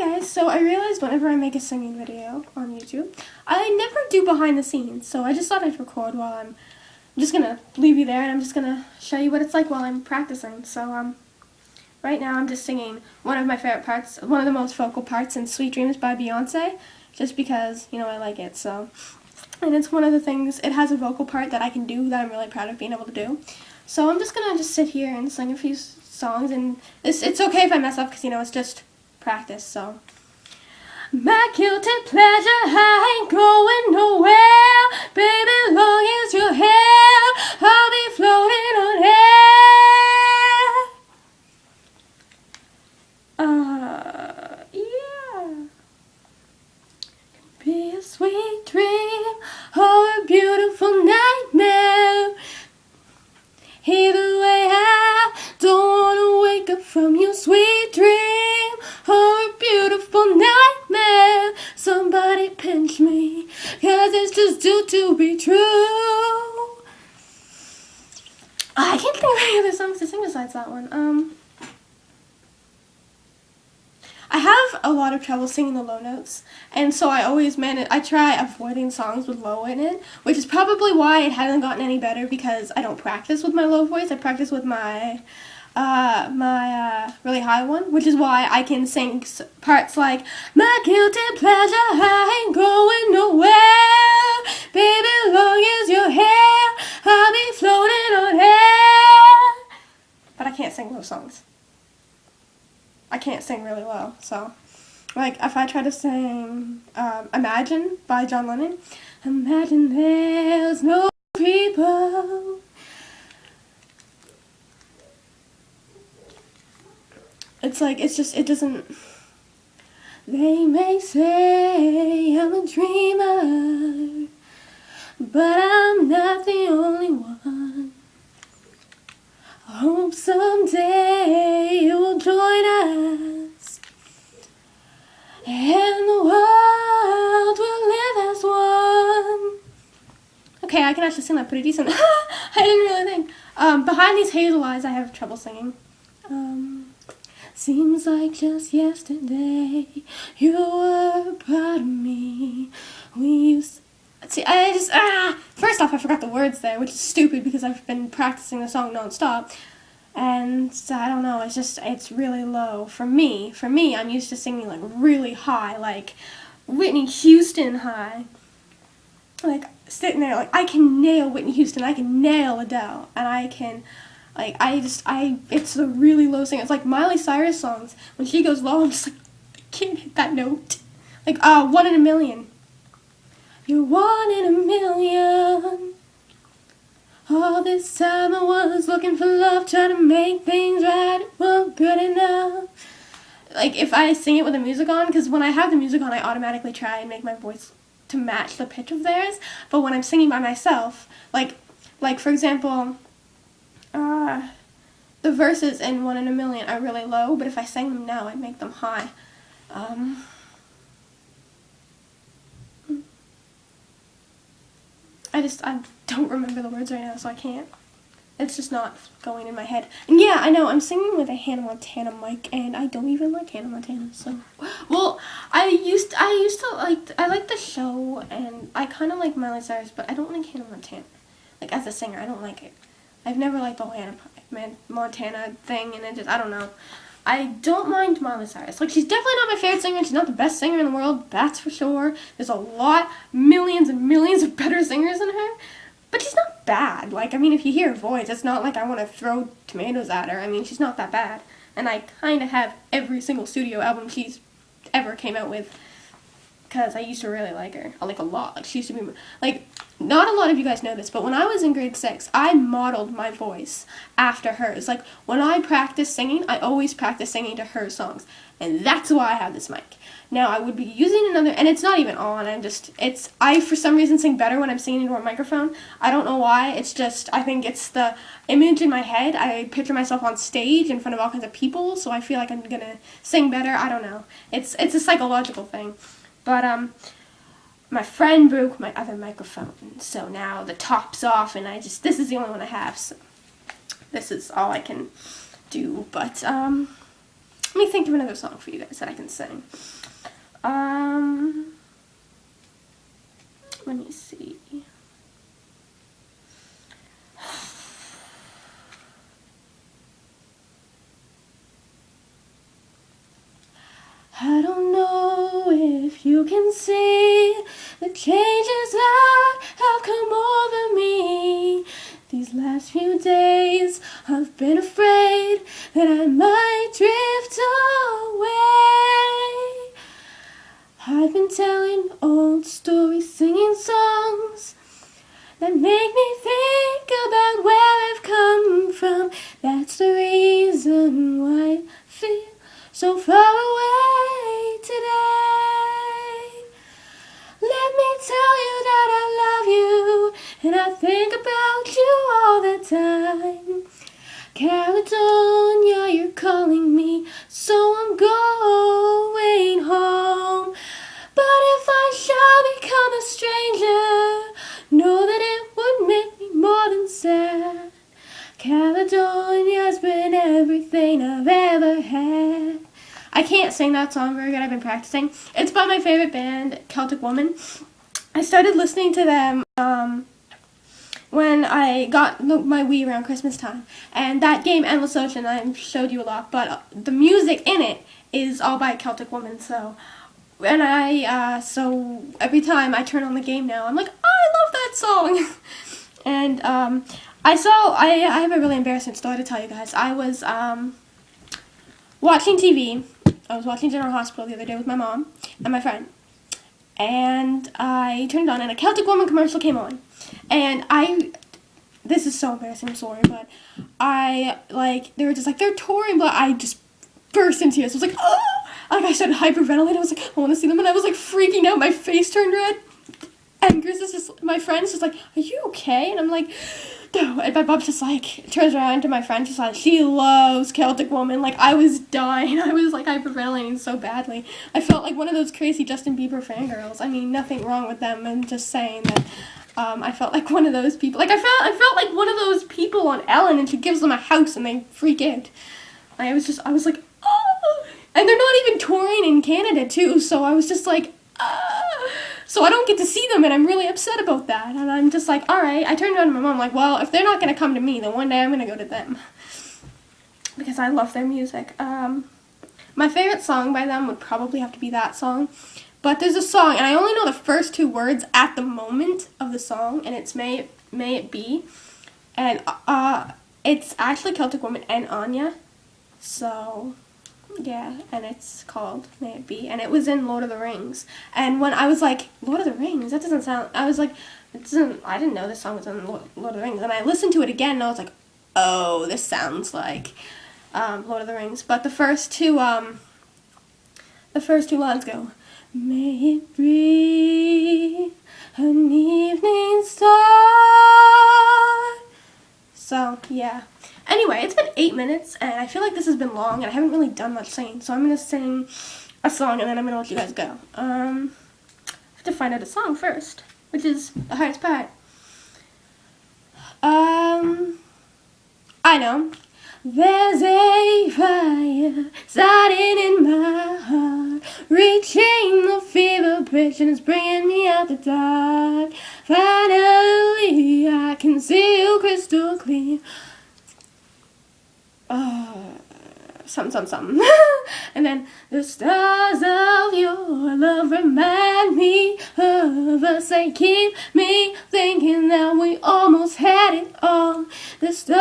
Hi guys, so I realized whenever I make a singing video on YouTube, I never do behind the scenes, so I just thought I'd record while I'm just gonna leave you there and I'm just gonna show you what it's like while I'm practicing. So, right now I'm just singing one of my favorite parts, one of the most vocal parts in Sweet Dreams by Beyonce, just because, you know, I like it, so. And it's one of the things, it has a vocal part that I can do that I'm really proud of being able to do. So I'm just gonna sit here and sing a few songs, and it's okay if I mess up because, you know, it's just practice, so. My guilty pleasure, I ain't going nowhere. Baby, long as you're here, I'll be floating on air. Yeah. Be a sweet dream or a beautiful nightmare. Either way, I don't want to wake up from your sweet dream or a beautiful nightmare. Somebody pinch me, 'cause it's just due to be true. I can't think of any other songs to sing besides that one. I have a lot of trouble singing the low notes, and so I try avoiding songs with low in it, which is probably why it hasn't gotten any better, because I don't practice with my low voice. I practice with my really high one, which is why I can sing parts like, my guilty pleasure, I ain't going nowhere. Baby, long as you're here, I'll be floating on air. But I can't sing those songs. I can't sing really well, so, like, if I try to sing Imagine by John Lennon, imagine there's no people. It's like, it doesn't, they may say I'm a dreamer, but I'm not the only one. I hope someday you will join us, and the world will live as one. Okay, I can actually sing that pretty decent. I didn't really think. Behind these hazel eyes, I have trouble singing. Seems like just yesterday you were proud of me. We used to, see, first off, I forgot the words there, which is stupid because I've been practicing the song non-stop. And I don't know, it's really low. For me, I'm used to singing like really high, like Whitney Houston high. Like sitting there, like I can nail Whitney Houston, I can nail Adele, and I can, like, it's the really low singing. It's like Miley Cyrus songs. When she goes low, I'm just like, I can't hit that note. Like, 1 in a million. You're 1 in a million. All this time I was looking for love, trying to make things right, it wasn't good enough. Like, if I sing it with the music on, because when I have the music on, I automatically try and make my voice to match the pitch of theirs. But when I'm singing by myself, like for example, the verses in 1 in a million are really low, but if I sang them now, I'd make them high. I don't remember the words right now, so I can't. It's just not going in my head. And yeah, I know, I'm singing with a Hannah Montana mic, and I don't even like Hannah Montana, so. Well, I like the show, and I kind of like Miley Cyrus, but I don't like Hannah Montana. Like, as a singer, I don't like it. I've never liked the whole Hannah Montana thing, and I don't know. I don't mind Miley Cyrus. Like, she's definitely not my favorite singer. She's not the best singer in the world, that's for sure. There's a lot, millions and millions of better singers than her. But she's not bad. Like, I mean, if you hear her voice, it's not like I want to throw tomatoes at her. I mean, she's not that bad. And I kind of have every single studio album she's ever came out with, because I used to really like her. Like, a lot. Like, she used to be, like, not a lot of you guys know this, but when I was in grade 6, I modeled my voice after hers. Like, when I practice singing, I always practice singing to her songs. And that's why I have this mic. Now, I would be using another, and it's not even on, I for some reason sing better when I'm singing into a microphone. I don't know why, I think it's the image in my head. I picture myself on stage in front of all kinds of people, so I feel like I'm gonna sing better. I don't know. It's a psychological thing. But, my friend broke my other microphone, so now the top's off, and this is the only one I have, so this is all I can do, but, Let me think of another song for you guys that I can sing. Let me see. I don't know if you can see the changes that have come over me. These last few days I've been afraid that I might drift away. I've been telling old stories, singing songs that make me think about where I've come from. That's the reason why I feel so far away today. Let me tell you that I love you, and I think about you all the time. Caledonia, you're calling me, so I'm going home. But if I shall become a stranger, know that it would make me more than sad. Caledonia's been everything I've ever had. I can't sing that song very good. I've been practicing. It's by my favorite band, Celtic Woman. I started listening to them when I got my Wii around Christmas time. And that game, Endless Ocean, I showed you a lot. But the music in it is all by Celtic Woman. So every time I turn on the game now, I'm like, oh, I love that song. And I have a really embarrassing story to tell you guys. I was watching TV. I was watching General Hospital the other day with my mom and my friend. And I turned it on and a Celtic Woman commercial came on. And this is so embarrassing, I'm sorry, but they were just like, they're touring, but I just burst into tears. I was like, oh! Like, I started hyperventilating. I was like, I want to see them. And I was like freaking out. My face turned red. And my friend's just like, are you okay? And I'm like, no. And my mom just like turns around to my friend. She's like, she loves Celtic Woman. Like, I was dying. I was like hyperventilating so badly. I felt like one of those crazy Justin Bieber fangirls. I mean, nothing wrong with them. I'm just saying that I felt like one of those people. Like, I felt like one of those people on Ellen, and she gives them a house and they freak out. I was like, oh. And they're not even touring in Canada too. So I was just like, so I don't get to see them, and I'm really upset about that. And I'm just like, all right. I turned around to my mom, like, well, if they're not going to come to me, then one day I'm going to go to them. Because I love their music. My favorite song by them would probably have to be that song. But there's a song, and I only know the first two words at the moment of the song, and it's May It Be. And it's actually Celtic Woman and Anya. So yeah, and it's called May It Be, and it was in Lord of the Rings. And when I was like, Lord of the Rings, that doesn't sound, I was like, I didn't know this song was in Lord of the Rings. And I listened to it again, and I was like, oh, this sounds like Lord of the Rings. But the first two lines go, may it be an evening star. So yeah. Anyway, it's been 8 minutes, and I feel like this has been long, and I haven't really done much singing, so I'm going to sing a song, and then I'm going to let you guys go. I have to find out a song first, which is the hardest part. I know. There's a fire starting in my heart, reaching the fever pitch, and it's bringing me out the dark. Finally, I can see you crystal clear. Something. And then the stars of your love remind me of us. They keep me thinking that we almost had it all. The stars